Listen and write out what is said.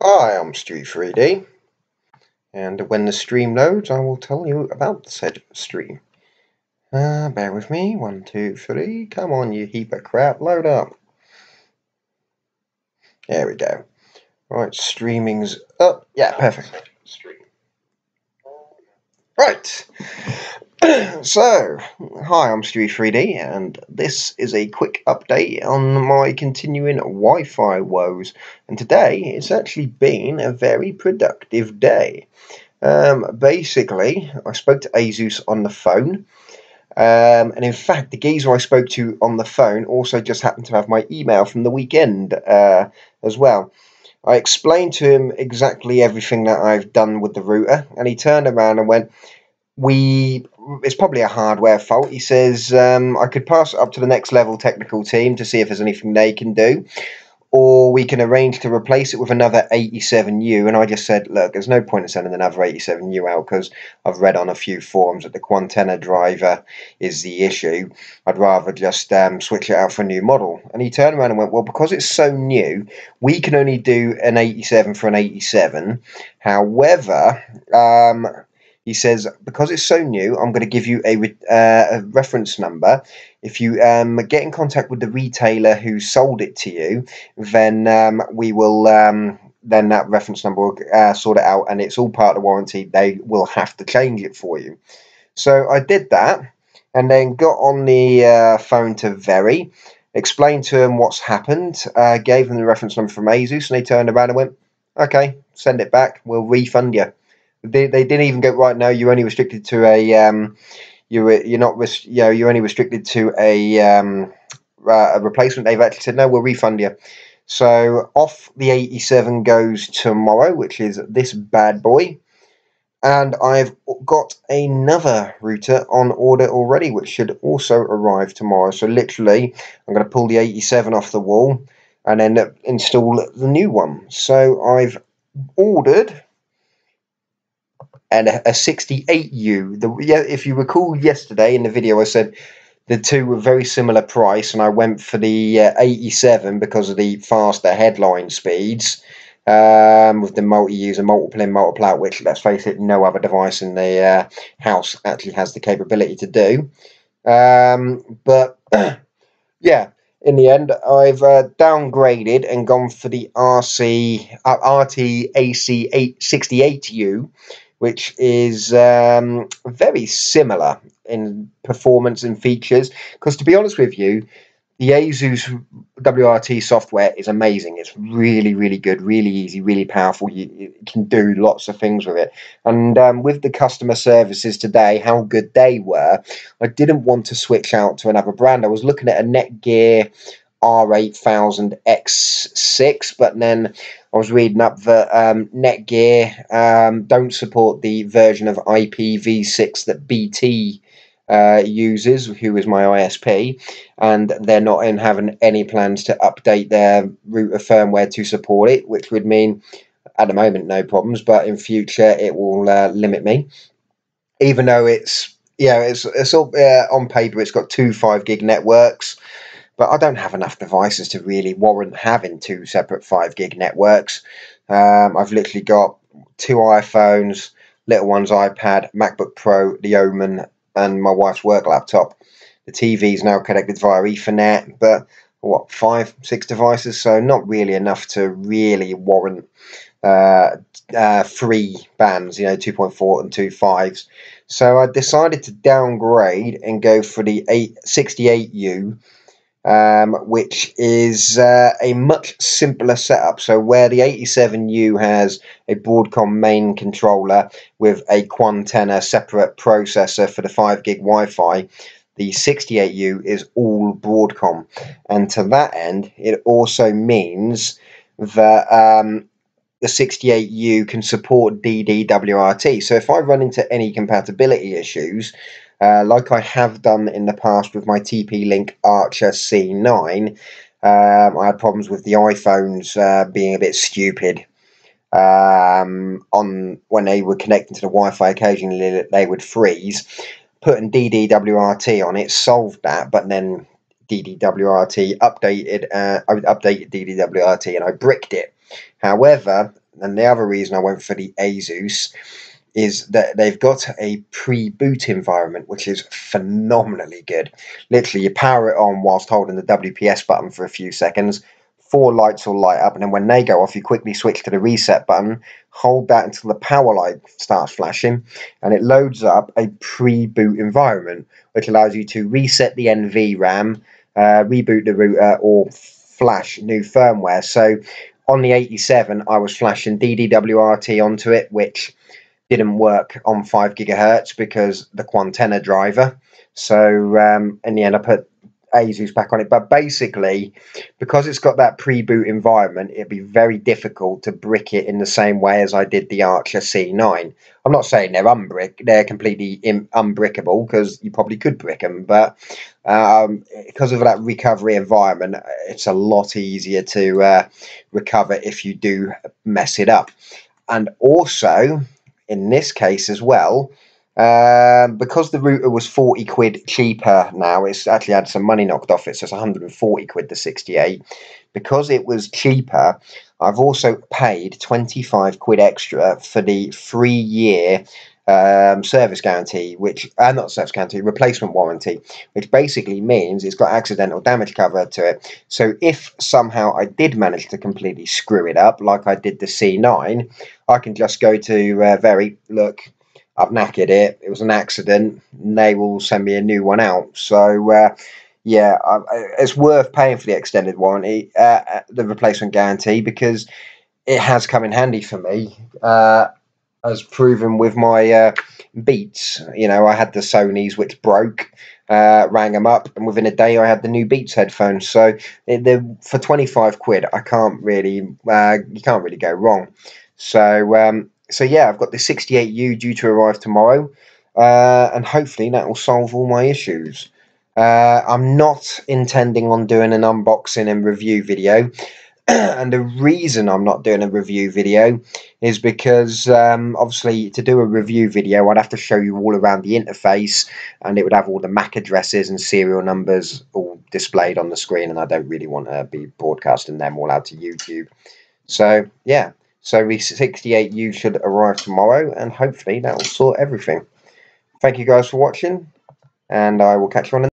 Hi, I'm Stu3D, and when the stream loads, I will tell you about said stream. Bear with me. 1, 2, 3. Come on, you heap of crap. Load up. There we go. Right, streaming's up. Yeah, perfect. Right. So, hi, I'm Stu3D, and this is a quick update on my continuing Wi-Fi woes. And today, it's actually been a very productive day. Basically, I spoke to Asus on the phone, and in fact, the geezer I spoke to on the phone also just happened to have my email from the weekend as well. I explained to him exactly everything that I've done with the router, and he turned around and went, it's probably a hardware fault. He says, I could pass it up to the next level technical team to see if there's anything they can do, or we can arrange to replace it with another 87U. And I just said, look, there's no point in sending another 87U out because I've read on a few forums that the Quantenna driver is the issue. I'd rather just switch it out for a new model. And he turned around and went, well, because it's so new, we can only do an 87 for an 87. However, he says, because it's so new, I'm going to give you a reference number. If you get in contact with the retailer who sold it to you, then we will then that reference number will sort it out, and it's all part of the warranty. They will have to change it for you. So I did that, and then got on the phone to Very, explained to him what's happened, gave them the reference number from Asus, and they turned around and went, okay, send it back, we'll refund you. They didn't even go, right, no, you're only restricted to a you're only restricted to a replacement. They've actually said, no, we'll refund you. So off the 87 goes tomorrow, which is this bad boy. And I've got another router on order already, which should also arrive tomorrow. So literally, I'm going to pull the 87 off the wall and then install the new one. So I've ordered and a 68U. If you recall yesterday in the video, I said the two were very similar price, and I went for the 87 because of the faster headline speeds with the multi-user, multiple in, multiple out, which, let's face it, no other device in the house actually has the capability to do. But yeah, in the end, I've downgraded and gone for the RTAC68U, which is very similar in performance and features. Because to be honest with you, the Asus WRT software is amazing. It's really, really good, really easy, really powerful. You can do lots of things with it. And with the customer services today, how good they were, I didn't want to switch out to another brand. I was looking at a Netgear R8000X6, but then I was reading up that Netgear don't support the version of IPv6 that BT uses, who is my ISP, and they're not in having any plans to update their router firmware to support it, which would mean at the moment no problems, but in future it will limit me. Even though it's all on paper, it's got two 5 gig networks, but I don't have enough devices to really warrant having two separate 5 gig networks. I've literally got two iPhones, little one's iPad, MacBook Pro, the Omen, and my wife's work laptop. The TV is now connected via Ethernet, but what, 5, 6 devices, so not really enough to really warrant 3 bands, 2.4 and 2.5s. So I decided to downgrade and go for the 68U, which is a much simpler setup. So where the 87U has a Broadcom main controller with a Quantenna separate processor for the 5 gig Wi-Fi, the 68U is all Broadcom. And to that end, it also means that the 68U can support DDWRT. So if I run into any compatibility issues, like I have done in the past with my TP-Link Archer C9, I had problems with the iPhones being a bit stupid. When they were connecting to the Wi-Fi, occasionally they would freeze. Putting DDWRT on it solved that, but then DDWRT updated. I updated DDWRT and I bricked it. However, and the other reason I went for the Asus is that they've got a pre-boot environment which is phenomenally good. Literally, you power it on whilst holding the WPS button for a few seconds. 4 lights will light up, and then when they go off, you quickly switch to the reset button, hold that until the power light starts flashing, and it loads up a pre-boot environment, which allows you to reset the NVRAM, reboot the router, or flash new firmware. So on the 87, I was flashing DDWRT onto it, which didn't work on 5 gigahertz because the Quantenna driver. So in the end, I put Asus back on it. But basically, because it's got that pre-boot environment, it'd be very difficult to brick it in the same way as I did the Archer C9. I'm not saying they're completely unbrickable, because you probably could brick them, but because of that recovery environment, it's a lot easier to recover if you do mess it up. And also, in this case as well, because the router was 40 quid cheaper now, it's actually had some money knocked off it, so it's 140 quid to 68. Because it was cheaper, I've also paid 25 quid extra for the 3-year service guarantee, which not service guarantee, replacement warranty, which basically means it's got accidental damage cover to it. So if somehow I did manage to completely screw it up, like I did the C9, I can just go to look, I've knackered it, it was an accident, and they will send me a new one out. So yeah, it's worth paying for the extended warranty, the replacement guarantee, because it has come in handy for me, as proven with my Beats. You know, I had the Sonys which broke, rang them up, and within a day I had the new Beats headphones. So for 25 quid, I can't really, you can't really go wrong. So yeah, I've got the 68U due to arrive tomorrow, and hopefully that will solve all my issues. I'm not intending on doing an unboxing and review video. And the reason I'm not doing a review video is because obviously to do a review video I'd have to show you all around the interface, and it would have all the MAC addresses and serial numbers all displayed on the screen, and I don't really want to be broadcasting them all out to YouTube. So yeah, so the 68U should arrive tomorrow, and hopefully that will sort everything. Thank you guys for watching, and I will catch you on the